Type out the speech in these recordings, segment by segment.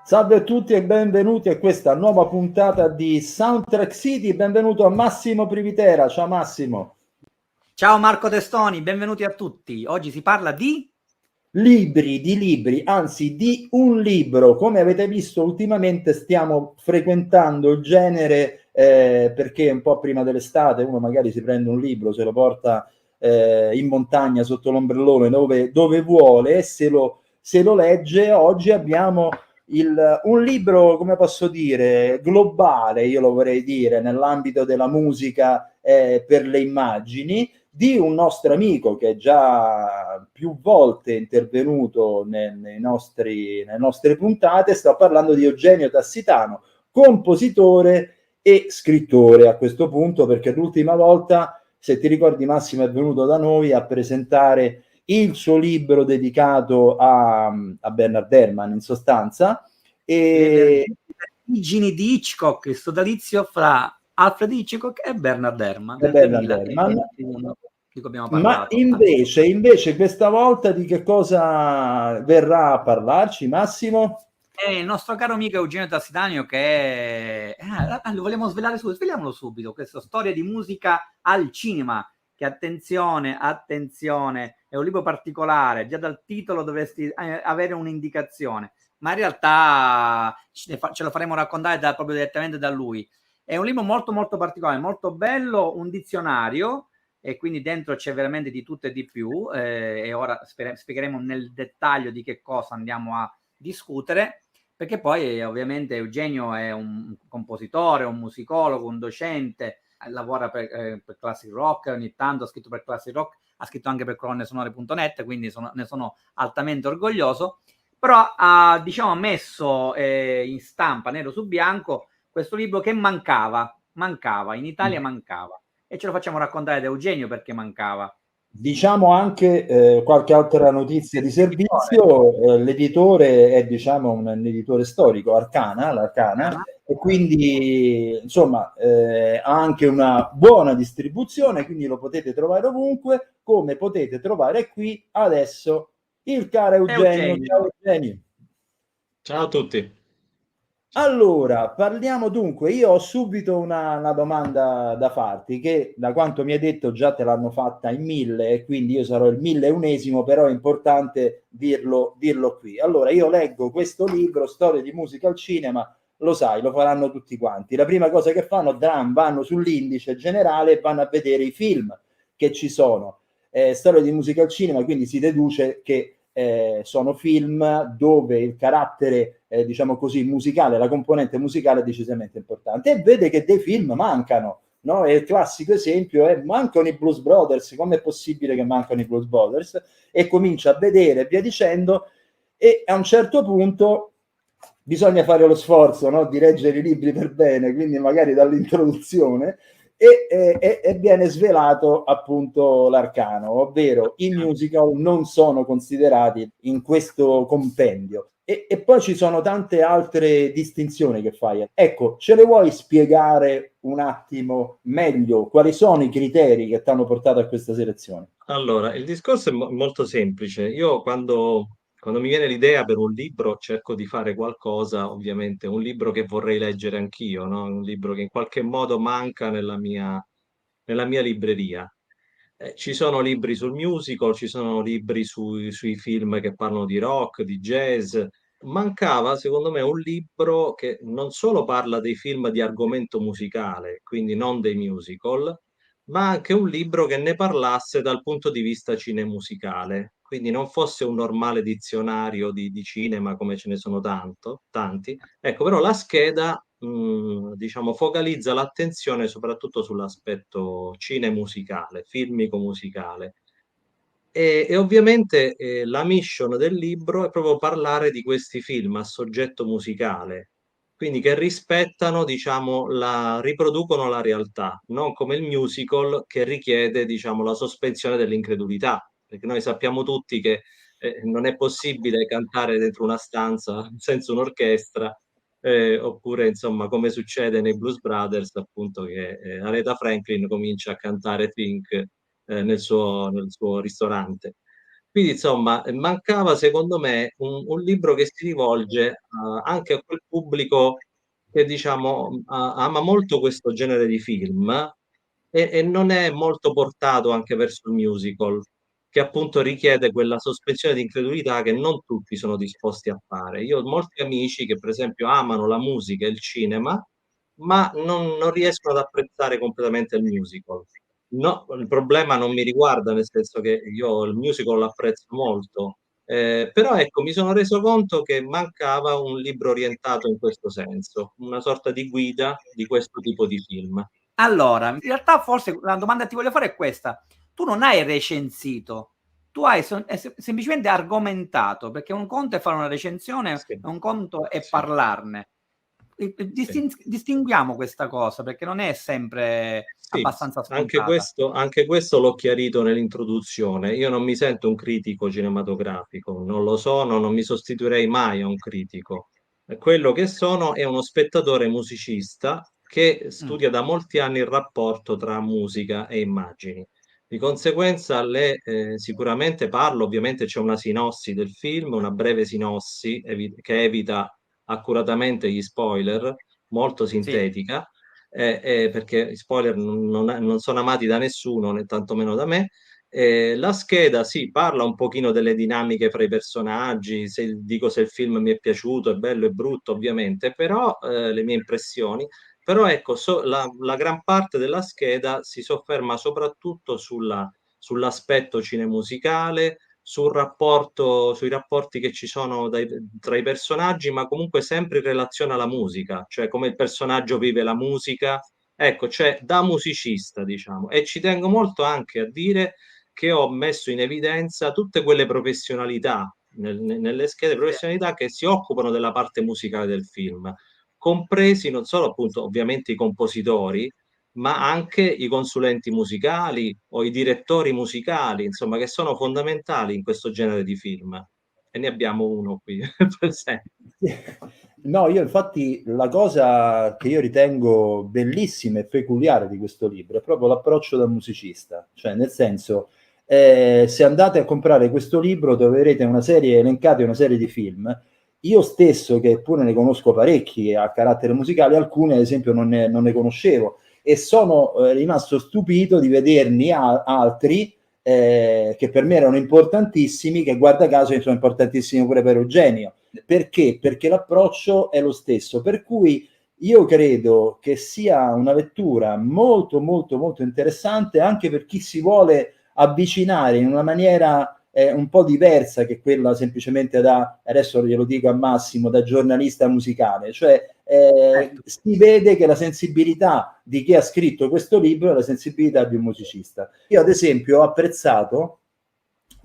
Salve a tutti e benvenuti a questa nuova puntata di Soundtrack City. Benvenuto a Massimo Privitera. Ciao Massimo. Ciao Marco Testoni, benvenuti a tutti. Oggi si parla di libri, anzi di un libro. Come avete visto ultimamente stiamo frequentando il genere perché un po' prima dell'estate uno magari si prende un libro, se lo porta in montagna sotto l'ombrellone dove vuole e se lo legge. Oggi abbiamo un libro, come posso dire, globale, io lo vorrei dire, nell'ambito della musica per le immagini, di un nostro amico che è già più volte intervenuto nelle nostre puntate. Sto parlando di Eugenio Tassitano, compositore e scrittore a questo punto, perché l'ultima volta, se ti ricordi Massimo, è venuto da noi a presentare il suo libro dedicato a Bernard Herrmann, in sostanza. Le origini di Hitchcock, il sodalizio fra Alfred Hitchcock e Bernard Herrmann del 2021, di cui abbiamo parlato. Ma invece questa volta di che cosa verrà a parlarci Massimo? È il nostro caro amico Eugenio Tassitano che lo vogliamo svelare subito, sveliamolo subito, questa storia di musica al cinema, che attenzione, è un libro particolare, già dal titolo dovresti avere un'indicazione, ma in realtà ce lo faremo raccontare proprio direttamente da lui. È un libro molto molto particolare, molto bello, un dizionario, e quindi dentro c'è veramente di tutto e di più, e ora spiegheremo nel dettaglio di che cosa andiamo a discutere, perché poi ovviamente Eugenio è un compositore, un musicologo, un docente, lavora per Classic Rock, ogni tanto ha scritto per Classic Rock, ha scritto anche per colonnesonore.net, quindi ne sono altamente orgoglioso, però ha messo in stampa nero su bianco questo libro che mancava, in Italia mancava, e ce lo facciamo raccontare da Eugenio perché mancava. Diciamo anche qualche altra notizia di servizio. L'editore è un editore storico, l'Arcana, e quindi insomma ha anche una buona distribuzione, quindi lo potete trovare ovunque, come potete trovare qui adesso il caro Eugenio. Ciao Eugenio. Ciao a tutti. Allora, parliamo dunque, io ho subito una domanda da farti, che da quanto mi hai detto già te l'hanno fatta in 1000 e quindi io sarò il 1001esimo, però è importante dirlo qui. Allora, io leggo questo libro, Storie di musica al cinema, lo sai, lo faranno tutti quanti. La prima cosa che fanno, vanno sull'indice generale e vanno a vedere i film che ci sono. Storie di musica al cinema, quindi si deduce che sono film dove il carattere diciamo così musicale, la componente musicale è decisamente importante, e vede che dei film mancano, no? E il classico esempio è: mancano i Blues Brothers, com'è possibile che mancano i Blues Brothers? E comincia a vedere e via dicendo, e a un certo punto bisogna fare lo sforzo, no? Di leggere i libri per bene, quindi magari dall'introduzione, e viene svelato appunto l'arcano, ovvero i musical non sono considerati in questo compendio. E poi ci sono tante altre distinzioni che fai. Ecco, ce le vuoi spiegare un attimo meglio quali sono i criteri che ti hanno portato a questa selezione? Allora, il discorso è molto semplice. Io quando mi viene l'idea per un libro cerco di fare qualcosa, ovviamente, un libro che vorrei leggere anch'io, no? Un libro che in qualche modo manca nella mia libreria. Ci sono libri sul musical, ci sono libri sui film che parlano di rock, di jazz. Mancava, secondo me, un libro che non solo parla dei film di argomento musicale, quindi non dei musical, ma anche un libro che ne parlasse dal punto di vista cinemusicale, quindi non fosse un normale dizionario di cinema come ce ne sono tanti. Ecco, però la scheda, diciamo, focalizza l'attenzione soprattutto sull'aspetto cinemusicale, filmico-musicale. E ovviamente la mission del libro è proprio parlare di questi film a soggetto musicale, quindi che rispettano, diciamo, riproducono la realtà, non come il musical che richiede, diciamo, la sospensione dell'incredulità, perché noi sappiamo tutti che non è possibile cantare dentro una stanza senza un'orchestra, oppure, insomma, come succede nei Blues Brothers, appunto, che Aretha Franklin comincia a cantare Think nel suo ristorante. Quindi, insomma, mancava secondo me un libro che si rivolge anche a quel pubblico che, diciamo, ama molto questo genere di film e non è molto portato anche verso il musical, che appunto richiede quella sospensione di incredulità che non tutti sono disposti a fare. Io ho molti amici che, per esempio, amano la musica e il cinema, ma non riescono ad apprezzare completamente il musical. No, il problema non mi riguarda, nel senso che io il musical l'apprezzo molto, però ecco, mi sono reso conto che mancava un libro orientato in questo senso, una sorta di guida di questo tipo di film. Allora, in realtà forse la domanda che ti voglio fare è questa: tu non hai recensito, tu hai semplicemente argomentato, perché un conto è fare una recensione Sì, e un conto è sì, parlarne. sì. Distinguiamo questa cosa, perché non è sempre Sì, abbastanza scontata. anche questo l'ho chiarito nell'introduzione. Io non mi sento un critico cinematografico, non lo sono, non mi sostituirei mai a un critico. Quello che sono è uno spettatore musicista che Mh, studia da molti anni il rapporto tra musica e immagini. Di conseguenza, sicuramente parlo, ovviamente c'è una sinossi del film, una breve sinossi che evita accuratamente gli spoiler, molto sì, sintetica perché spoiler non sono amati da nessuno, né tantomeno da me. La scheda sì, parla un pochino delle dinamiche fra i personaggi, dico se il film mi è piaciuto, è bello e brutto, ovviamente, però le mie impressioni. Però ecco, la gran parte della scheda si sofferma soprattutto sull'aspetto cinemusicale, sui rapporti che ci sono tra i personaggi, ma comunque sempre in relazione alla musica, cioè come il personaggio vive la musica, ecco, cioè da musicista, diciamo. E ci tengo molto anche a dire che ho messo in evidenza tutte quelle professionalità nelle schede sì. professionalità che si occupano della parte musicale del film, compresi non solo appunto ovviamente i compositori, ma anche i consulenti musicali o i direttori musicali, insomma, che sono fondamentali in questo genere di film. E ne abbiamo uno qui presente. No, io infatti la cosa che io ritengo bellissima e peculiare di questo libro è proprio l'approccio da musicista, cioè nel senso, se andate a comprare questo libro troverete una serie, elencate una serie di film. Io stesso, che pure ne conosco parecchi a carattere musicale, alcune ad esempio non ne conoscevo e sono rimasto stupito di vederne altri che per me erano importantissimi, che guarda caso sono importantissimi pure per Eugenio. Perché? Perché l'approccio è lo stesso, per cui io credo che sia una lettura molto molto molto interessante anche per chi si vuole avvicinare in una maniera un po' diversa che quella semplicemente da, adesso glielo dico a Massimo, da giornalista musicale, cioè Certo. si vede che la sensibilità di chi ha scritto questo libro è la sensibilità di un musicista. Io ad esempio ho apprezzato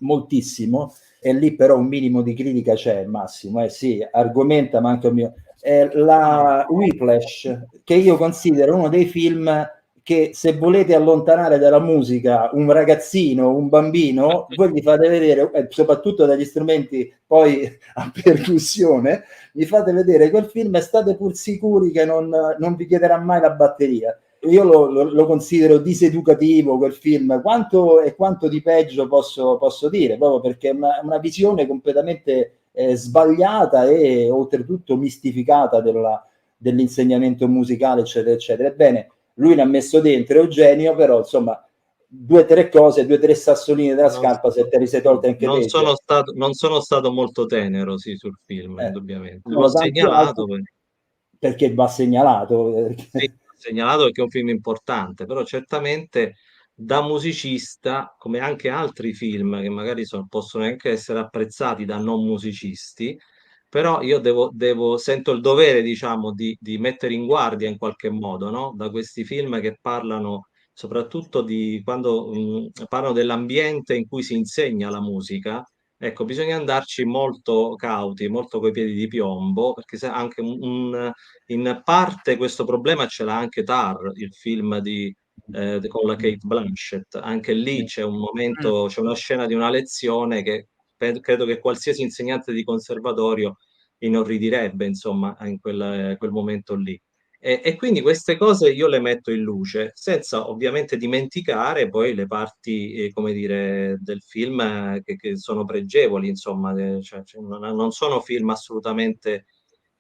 moltissimo, e lì però un minimo di critica c'è, Massimo, sì, argomenta, ma anche il mio, No, no. la Whiplash, che io considero uno dei film che se volete allontanare dalla musica un ragazzino, un bambino, voi gli fate vedere, soprattutto dagli strumenti poi a percussione, gli fate vedere quel film e state pur sicuri che non vi chiederà mai la batteria. Io lo considero diseducativo quel film, quanto di peggio posso dire, proprio perché è una visione completamente sbagliata e oltretutto mistificata dell'insegnamento musicale, eccetera, eccetera. Ebbene, lui ne ha messo dentro Eugenio, però insomma, due o tre cose, due o tre sassolini della Non, scarpa, se te li sei tolte anche te. Cioè. non sono stato molto tenero, sì, sul film, indubbiamente. L'ho Sono tanti altri segnalato, perché va segnalato. sì, ho segnalato perché è un film importante, però certamente da musicista, come anche altri film che magari possono anche essere apprezzati da non musicisti, però io sento il dovere, diciamo, di mettere in guardia in qualche modo, no? Da questi film che parlano soprattutto di quando parlano dell'ambiente in cui si insegna la musica. Ecco, bisogna andarci molto cauti, molto coi piedi di piombo, perché se anche in parte questo problema ce l'ha anche Tar, il film con la Kate Blanchett. Anche lì c'è un Mh. momento, c'è una scena di una lezione che credo che qualsiasi insegnante di conservatorio inorridirebbe, insomma, in quel momento lì. E quindi queste cose io le metto in luce, senza ovviamente dimenticare poi le parti, come dire, del film che sono pregevoli, insomma, cioè, non sono film assolutamente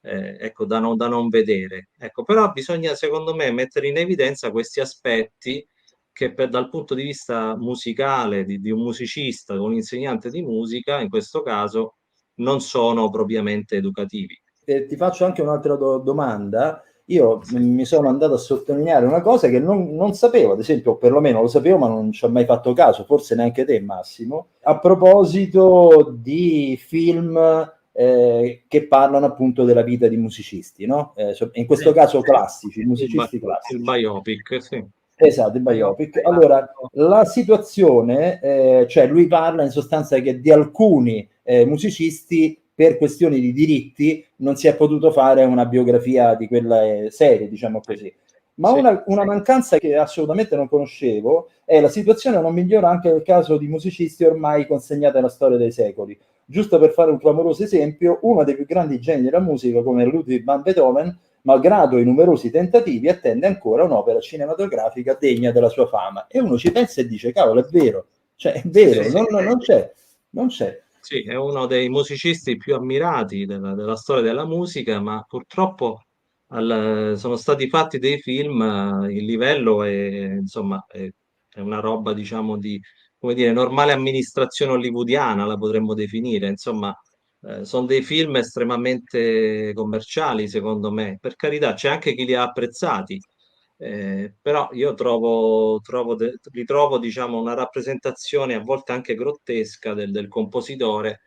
ecco, da non vedere. Ecco, però bisogna, secondo me, mettere in evidenza questi aspetti che dal punto di vista musicale, di un musicista, di un insegnante di musica, in questo caso, non sono propriamente educativi. Ti faccio anche un'altra domanda. Io Sì. mi sono andato a sottolineare una cosa che non sapevo, ad esempio, o perlomeno lo sapevo, ma non ci ho mai fatto caso, forse neanche te, Massimo, a proposito di film che parlano appunto della vita di musicisti, no? In Sì, questo caso sì. classici, musicisti Il classici. biopic, sì. Esatto, il Io biopic. Allora, la situazione, cioè lui parla in sostanza che di alcuni musicisti per questioni di diritti non si è potuto fare una biografia di quella serie, diciamo Sì, così. Ma sì, una mancanza che assolutamente non conoscevo è la situazione non migliora anche nel caso di musicisti ormai consegnati alla storia dei secoli. Giusto per fare un clamoroso esempio, uno dei più grandi geni della musica come Ludwig van Beethoven, malgrado i numerosi tentativi, attende ancora un'opera cinematografica degna della sua fama. E uno ci pensa e dice, cavolo, è vero, cioè è sì, vero, sì. non c'è, non c'è. Sì, è uno dei musicisti più ammirati della storia della musica, ma purtroppo sono stati fatti dei film, il livello insomma, è una roba, diciamo, di, come dire, normale amministrazione hollywoodiana, la potremmo definire. Insomma, sono dei film estremamente commerciali, secondo me. Per carità, c'è anche chi li ha apprezzati, però io ritrovo, diciamo, una rappresentazione a volte anche grottesca del compositore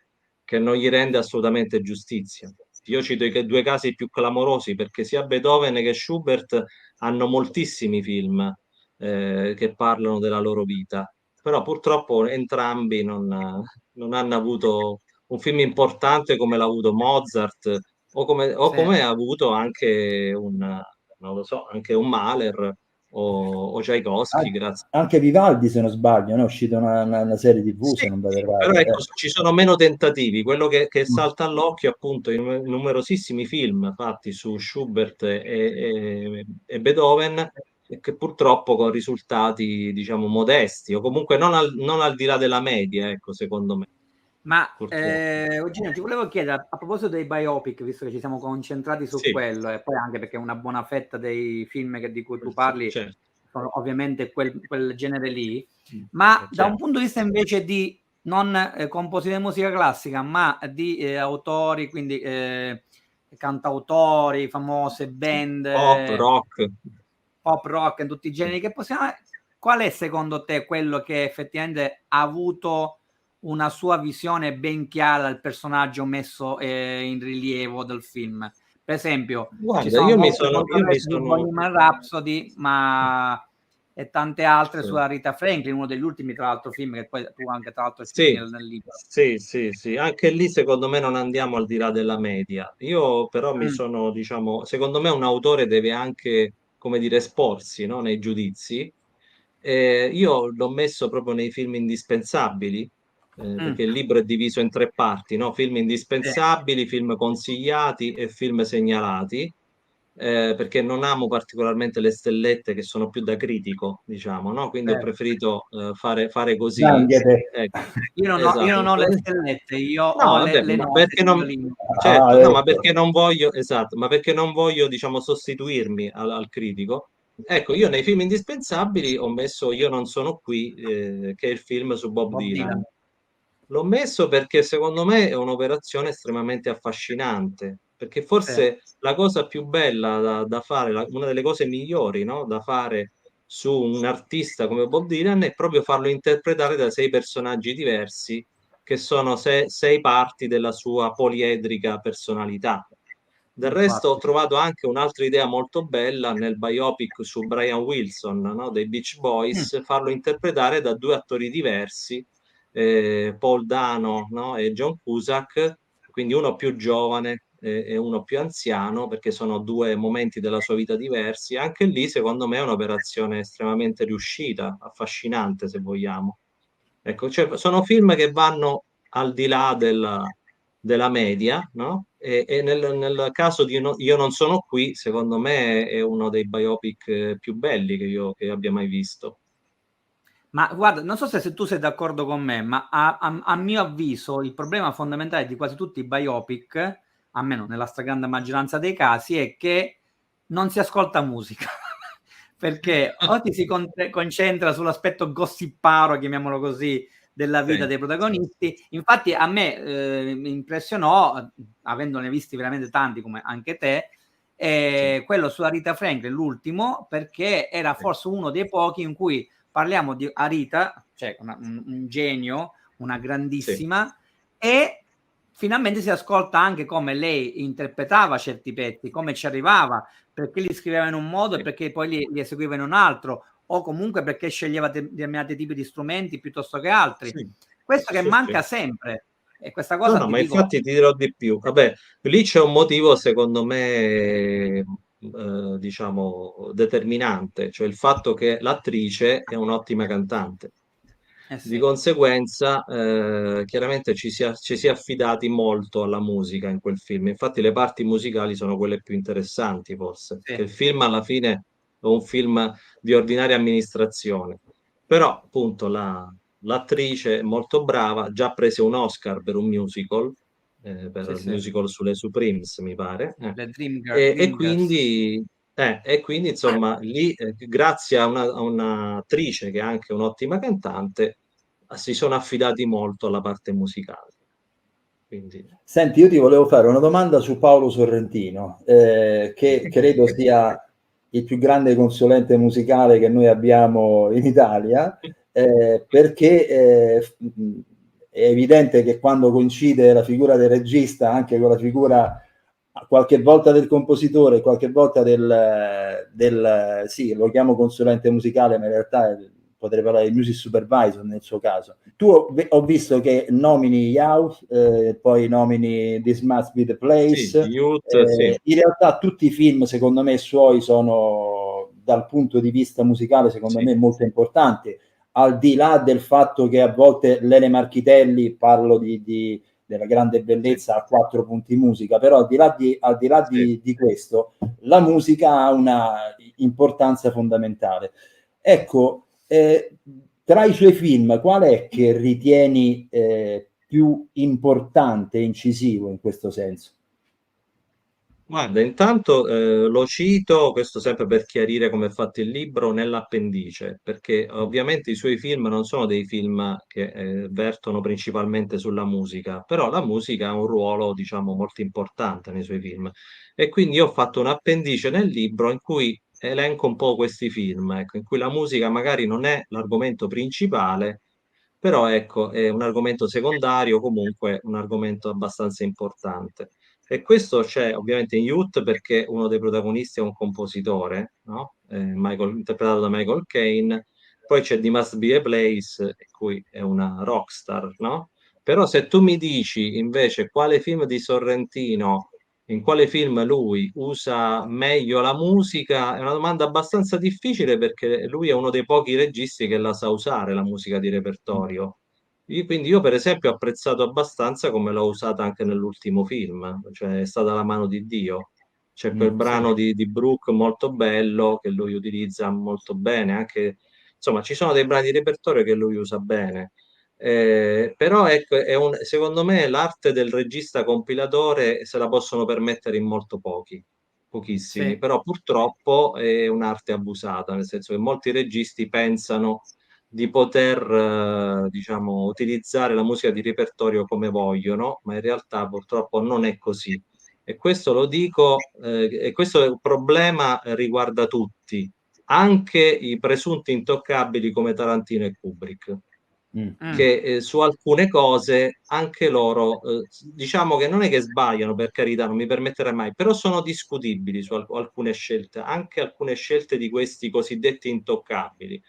che non gli rende assolutamente giustizia. Io cito i due casi più clamorosi perché sia Beethoven che Schubert hanno moltissimi film che parlano della loro vita, però purtroppo entrambi non hanno avuto un film importante come l'ha avuto Mozart o sì. come ha avuto anche non lo so, anche un Mahler o Tchaikovsky, grazie. Anche Vivaldi, se non sbaglio, no? È uscita una serie TV, Sì, se non vado sì, però errato. ecco, ci sono meno tentativi. Quello che salta all'occhio, appunto, i numerosissimi film fatti su Schubert e Beethoven, e che purtroppo con risultati, diciamo, modesti, o comunque non al di là della media, ecco, secondo me, Ma purtroppo. Eugenio, ti volevo chiedere a proposito dei biopic, visto che ci siamo concentrati su Sì, quello, e poi anche perché una buona fetta dei film di cui tu parli certo, sono ovviamente quel genere lì, ma è da un chiaro. punto di vista invece di non compositori di musica classica, ma di autori, quindi cantautori, famose band, Pop, rock. pop rock, in tutti i Sì. generi che possiamo. Qual è secondo te quello che effettivamente ha avuto una sua visione ben chiara del personaggio messo in rilievo del film? Per esempio, ci Guarda, sono io molte io mi controversie su sono... Bohemian Rhapsody, ma e tante altre Sì. su Rita Franklin, uno degli ultimi, tra l'altro, film che poi tu anche, tra l'altro, esplichi Sì, nel libro. sì, sì, sì, anche lì secondo me non andiamo al di là della media. Io però mi Mm, sono, diciamo, secondo me un autore deve anche, come dire, esporsi, no, nei giudizi. Io l'ho messo proprio nei film indispensabili, mm, perché il libro è diviso in tre parti, no? Film sì, indispensabili, film consigliati e film segnalati, perché non amo particolarmente le stellette che sono più da critico, diciamo, no? Quindi ho certo. preferito fare così. Zanghete. Ecco, Io non esatto. ho le stellette, io No, ho vabbè, le ma note, perché si non... sottolinea. Ah, Certo, no, ma ecco. perché non voglio, esatto, ma perché non voglio, diciamo, sostituirmi al critico. Ecco, io nei film indispensabili ho messo Io non sono qui, che è il film su Bob Bob Dylan. Dylan. L'ho messo perché secondo me è un'operazione estremamente affascinante, perché Sì. forse la cosa più bella da fare, una delle cose migliori, no, da fare su un artista come Bob Dylan è proprio farlo interpretare da sei personaggi diversi, che sono sei parti della sua poliedrica personalità. Del resto ho Infatti. trovato anche un'altra idea molto bella nel biopic su Brian Wilson, no, dei Beach Mm, Boys, farlo interpretare da due attori diversi, Paul Dano, no, e John Cusack, quindi uno più giovane e uno più anziano, perché sono due momenti della sua vita diversi. Anche lì, secondo me, è un'operazione estremamente riuscita, affascinante, se vogliamo. Ecco, cioè, sono film che vanno al di là della media, no? E nel caso di Io non sono qui, secondo me è uno dei biopic più belli che io abbia mai visto. Ma guarda, non so se tu sei d'accordo con me, ma a mio avviso il problema fondamentale di quasi tutti i biopic, almeno nella stragrande maggioranza dei casi, è che non si ascolta musica. Perché o ti si concentra sull'aspetto gossiparo, chiamiamolo così, della vita Sì, dei protagonisti. Infatti a me mi impressionò, avendone visti veramente tanti come anche te, sì, quello sulla Rita Franklin, l'ultimo, perché era sì, forse uno dei pochi in cui parliamo di Arita, cioè un genio, una sì, grandissima, e finalmente si ascolta anche come lei interpretava certi pezzi, come ci arrivava, perché li scriveva in un modo e sì, perché poi li eseguiva in un altro, o comunque perché sceglieva determinati tipi di strumenti piuttosto che altri. sì, Questo che sì, manca sì. sempre, e questa No, cosa no, ti ma dico, infatti ti dirò di più. Vabbè, lì c'è un motivo, secondo me, diciamo, determinante, cioè il fatto che l'attrice è un'ottima cantante. eh Di sì, conseguenza, chiaramente ci si è affidati molto alla musica in quel film. Infatti, le parti musicali sono quelle più interessanti, forse, sì, che il film alla fine è un film di ordinaria amministrazione. Però, appunto, l'attrice è molto brava, già prese un Oscar per sì, il sì, musical sulle Supremes, mi pare. le E Dream Girls. quindi, insomma, lì, grazie a un'attrice che è anche un'ottima cantante, si sono affidati molto alla parte musicale. Quindi, Senti, io ti volevo fare una domanda su Paolo Sorrentino, sì, che credo sia il più grande consulente musicale che noi abbiamo in Italia, perché è evidente che quando coincide la figura del regista anche con la figura qualche volta del compositore, qualche volta sì, lo chiamo consulente musicale, ma in realtà potrei parlare di music supervisor nel suo caso. Tu ho visto che nomini Yao, poi nomini This Must Be the sì, Place. Youth, sì, In realtà tutti i film, secondo me, suoi sono, dal punto di vista musicale, secondo sì, me, molto importanti. Al di là del fatto che a volte Lele Marchitelli, parlo della grande sì, bellezza a 4 punti musica, però al di là sì. di questo, la musica ha una importanza fondamentale. Ecco, tra i suoi film, qual è che ritieni più importante e incisivo in questo senso? Guarda, intanto lo cito, questo sempre per chiarire come è fatto il libro, nell'appendice, perché ovviamente i suoi film non sono dei film che vertono principalmente sulla musica, però la musica ha un ruolo, diciamo, molto importante nei suoi film. E quindi io ho fatto un appendice nel libro in cui elenco un po' questi film, ecco, in cui la musica magari non è l'argomento principale, però ecco, è un argomento secondario, comunque un argomento abbastanza importante. E questo c'è ovviamente in Youth perché uno dei protagonisti è un compositore, no? Interpretato da Michael Caine. Poi c'è The Must Be a Place, in cui è una rockstar, no? Però se tu mi dici invece quale film di Sorrentino, in quale film lui usa meglio la musica, è una domanda abbastanza difficile perché lui è uno dei pochi registi che la sa usare la musica di repertorio. Quindi io per esempio ho apprezzato abbastanza come l'ho usata anche nell'ultimo film, cioè è stata la mano di Dio. C'è quel Sì, brano di Brooke molto bello che lui utilizza molto bene, anche insomma ci sono dei brani di repertorio che lui usa bene. Però ecco, secondo me l'arte del regista compilatore se la possono permettere in molto pochi, pochissimi, sì, però purtroppo è un'arte abusata, nel senso che molti registi pensano di poter, diciamo, utilizzare la musica di repertorio come vogliono, ma in realtà purtroppo non è così. E questo lo dico, e questo è un problema riguarda tutti, anche i presunti intoccabili come Tarantino e Kubrick, Mm. mm, che su alcune cose anche loro, diciamo che non è che sbagliano, per carità, non mi permetterei mai, però sono discutibili su alcune scelte, anche alcune scelte di questi cosiddetti intoccabili.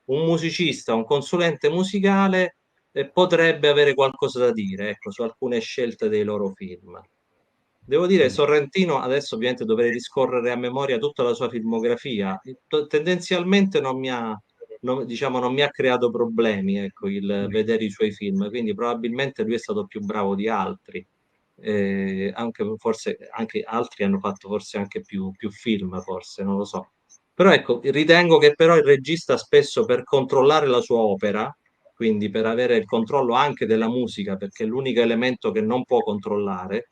Un musicista, un consulente musicale potrebbe avere qualcosa da dire, ecco, su alcune scelte dei loro film. Devo dire, Mm. Sorrentino, adesso ovviamente dovrei riscorrere a memoria tutta la sua filmografia, tendenzialmente diciamo, non mi ha creato problemi, ecco, il vedere i suoi film, quindi probabilmente lui è stato più bravo di altri. anche forse anche altri hanno fatto forse anche più film, forse, non lo so. Però ecco, ritengo che però il regista spesso per controllare la sua opera, quindi per avere il controllo anche della musica, perché è l'unico elemento che non può controllare,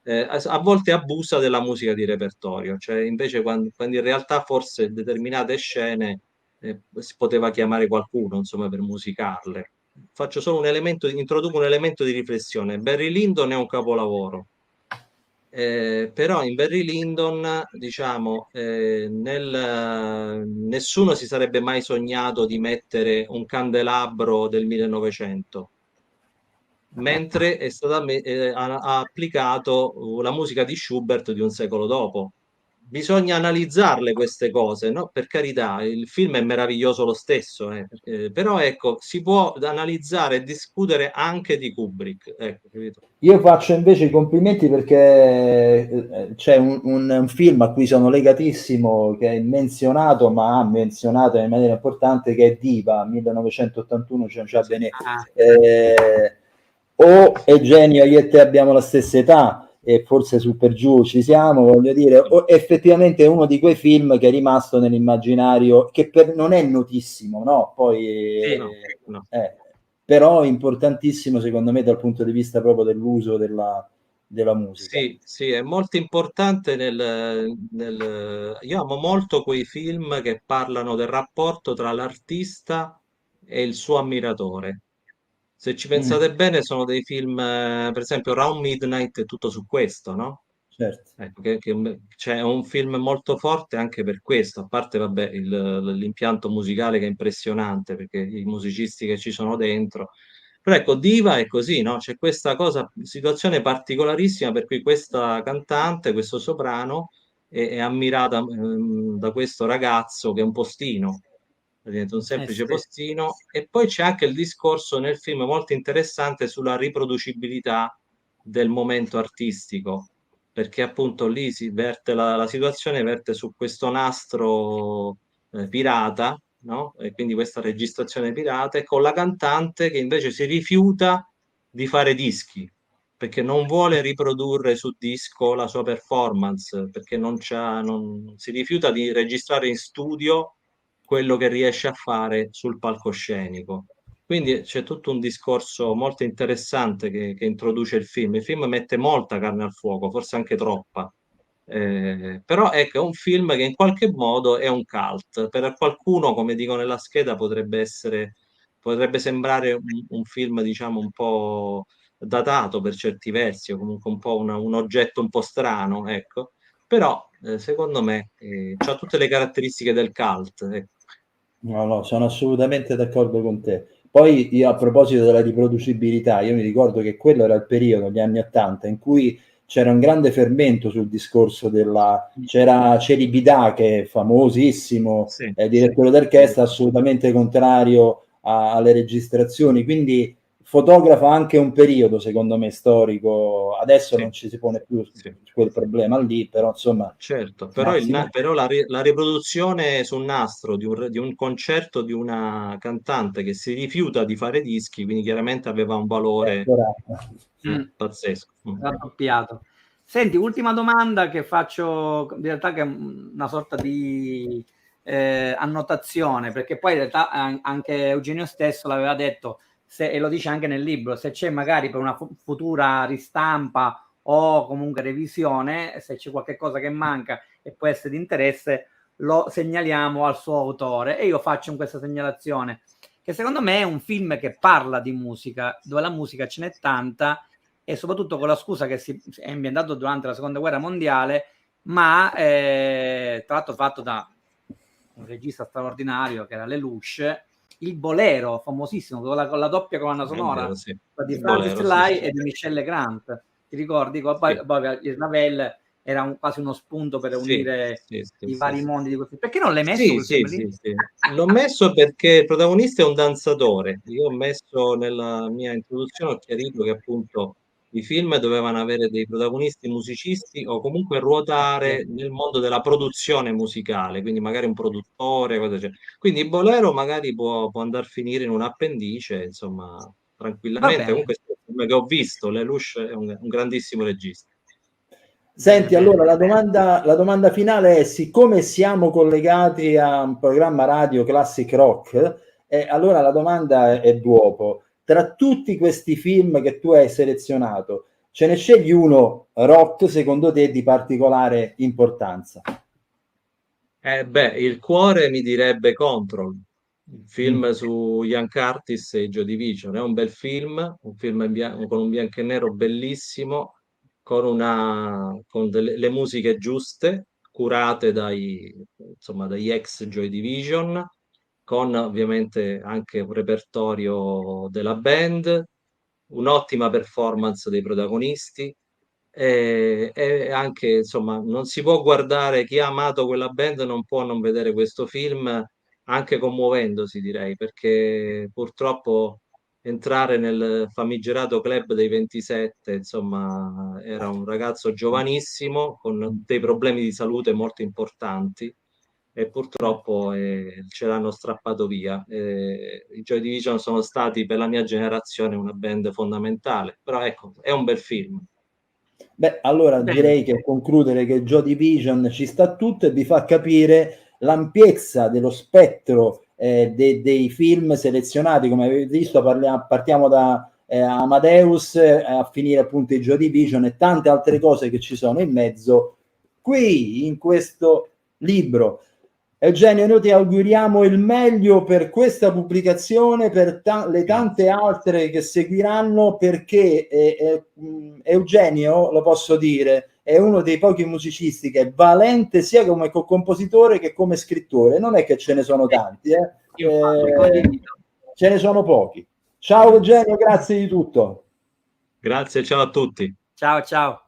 a volte abusa della musica di repertorio, cioè invece quando in realtà forse determinate scene si poteva chiamare qualcuno, insomma, per musicarle. Faccio solo un elemento, introduco un elemento di riflessione. Barry Lyndon è un capolavoro. Però in Barry Lyndon, diciamo, nessuno si sarebbe mai sognato di mettere un candelabro del 1900, mentre ha applicato la musica di Schubert di un secolo dopo. Bisogna analizzarle queste cose, no? Per carità, il film è meraviglioso lo stesso, però ecco, si può analizzare e discutere anche di Kubrick, ecco, capito? Io faccio invece i complimenti perché c'è un film a cui sono legatissimo, che è menzionato, ma ha menzionato in maniera importante, che è Diva, 1981, cioè già bene. Ah, O Eugenio, io e te abbiamo la stessa età, e forse su per giù ci siamo, voglio dire, o effettivamente è uno di quei film che è rimasto nell'immaginario, che non è notissimo, no? Poi, sì. No. però importantissimo secondo me dal punto di vista proprio dell'uso della musica. Sì, sì, è molto importante io amo molto quei film che parlano del rapporto tra l'artista e il suo ammiratore. Se ci Mm, pensate bene, sono dei film, per esempio, Round Midnight è tutto su questo, no? certo. Ecco, cioè, è un film molto forte anche per questo, a parte, vabbè, l'impianto musicale che è impressionante, perché i musicisti che ci sono dentro. Però ecco, Diva è così, no? C'è questa cosa, situazione particolarissima per cui questa cantante, questo soprano, è ammirata da questo ragazzo che è un postino, praticamente un semplice Sì. postino, e poi c'è anche il discorso nel film molto interessante sulla riproducibilità del momento artistico, perché appunto lì si verte la situazione verte su questo nastro pirata, no? E quindi questa registrazione pirata, e con la cantante che invece si rifiuta di fare dischi, perché non vuole riprodurre su disco la sua performance, perché non si rifiuta di registrare in studio quello che riesce a fare sul palcoscenico. Quindi c'è tutto un discorso molto interessante che introduce il film. Il film mette molta carne al fuoco, forse anche troppa. Però ecco, è un film che in qualche modo è un cult. Per qualcuno, come dico nella scheda, potrebbe sembrare un film, diciamo, un po' datato per certi versi, o comunque un po' un oggetto un po' strano, ecco. Però secondo me ha tutte le caratteristiche del cult, ecco. No, no, sono assolutamente d'accordo con te. Poi io a proposito della riproducibilità, io mi ricordo che quello era il periodo, gli anni '80, in cui c'era un grande fermento sul discorso c'era Celi Bidà, che è famosissimo, Sì, è sì, direttore sì, d'orchestra, assolutamente contrario alle registrazioni, quindi fotografa anche un periodo, secondo me, storico. Adesso sì, non ci si pone più sì. quel problema lì, però insomma, Certo, però, massimo. però la riproduzione su nastro di un concerto di una cantante che si rifiuta di fare dischi, quindi chiaramente aveva un valore Ora, pazzesco. Raddoppiato. Senti, ultima domanda che faccio, in realtà che è una sorta di annotazione, perché poi in realtà anche Eugenio stesso l'aveva detto, e lo dice anche nel libro, se c'è magari per una futura ristampa o comunque revisione, se c'è qualche cosa che manca e può essere di interesse, lo segnaliamo al suo autore. E io faccio questa segnalazione, che secondo me è un film che parla di musica, dove la musica ce n'è tanta, e soprattutto con la scusa che è ambientato durante la seconda guerra mondiale, ma tra l'altro fatto da un regista straordinario che era Lelouch, il Bolero, famosissimo, con la doppia colonna È sonora vero, sì. di Il Francis bolero, sì, sì. Lai e di Michel Legrand. Ti ricordi? Sì, Poi Israel era quasi uno spunto per sì, unire sì, sì, i sì, vari sì. mondi di questo. Perché non l'hai messo Sì, quel sì, film lì? sì, sì. L'ho messo perché il protagonista è un danzatore. Io ho messo nella mia introduzione, ho chiarito che appunto i film dovevano avere dei protagonisti musicisti o comunque ruotare nel mondo della produzione musicale, quindi magari un produttore, cose del genere. Quindi il bolero magari può andare a finire in un appendice, insomma, Va tranquillamente. bene. Comunque film che ho visto. Lelouch è un grandissimo regista. Senti, allora la domanda finale è: siccome siamo collegati a un programma radio Classic Rock, allora la domanda è duopo. Tra tutti questi film che tu hai selezionato, ce ne scegli uno rock secondo te di particolare importanza? Il cuore mi direbbe Control, il film su Ian Curtis e Joy Division. È un bel film, un film con un bianco e nero bellissimo, con le musiche giuste, curate dagli ex Joy Division, con ovviamente anche un repertorio della band, un'ottima performance dei protagonisti e anche, insomma, non si può guardare, chi ha amato quella band non può non vedere questo film, anche commuovendosi, direi, perché purtroppo entrare nel famigerato club dei 27, insomma, era un ragazzo giovanissimo con dei problemi di salute molto importanti e purtroppo ce l'hanno strappato via. I Joy Division sono stati per la mia generazione una band fondamentale, però ecco, è un bel film. Beh, allora direi che concludere che Joy Division ci sta tutto e vi fa capire l'ampiezza dello spettro dei film selezionati. Come avete visto, partiamo da Amadeus a finire appunto i Joy Division e tante altre cose che ci sono in mezzo qui in questo libro. Eugenio, noi ti auguriamo il meglio per questa pubblicazione, per le tante altre che seguiranno, perché Eugenio, lo posso dire, è uno dei pochi musicisti che è valente sia come compositore che come scrittore. Non è che ce ne sono tanti, ce ne sono pochi. Ciao Eugenio, grazie di tutto. Grazie, ciao a tutti. Ciao, ciao.